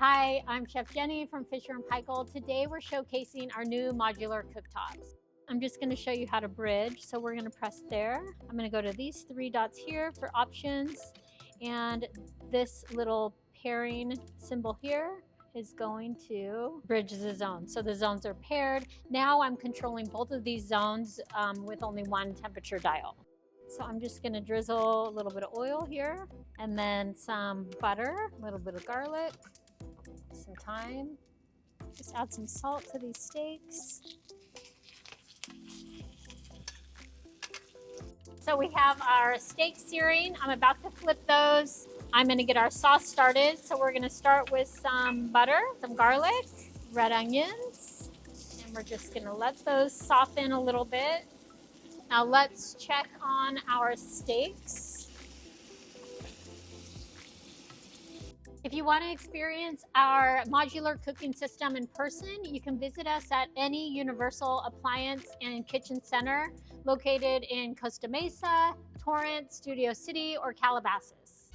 Hi, I'm Chef Jenny from Fisher Paykel. Today we're showcasing our new modular cooktops. I'm just going to show you how to bridge. So we're going to press there. I'm going to go to these three dots here for options, and this little pairing symbol here is going to bridge the zone. So the zones are paired. Now I'm controlling both of these zones with only one temperature dial. So I'm just going to drizzle a little bit of oil here, and then some butter, a little bit of garlic, some thyme. Just add some salt to these steaks. So we have our steak searing. I'm about to flip those. I'm going to get our sauce started. So we're going to start with some butter, some garlic, red onions, and we're just going to let those soften a little bit. Now let's check on our steaks. If you want to experience our modular cooking system in person, you can visit us at any Universal Appliance and Kitchen Center located in Costa Mesa, Torrance, Studio City, or Calabasas.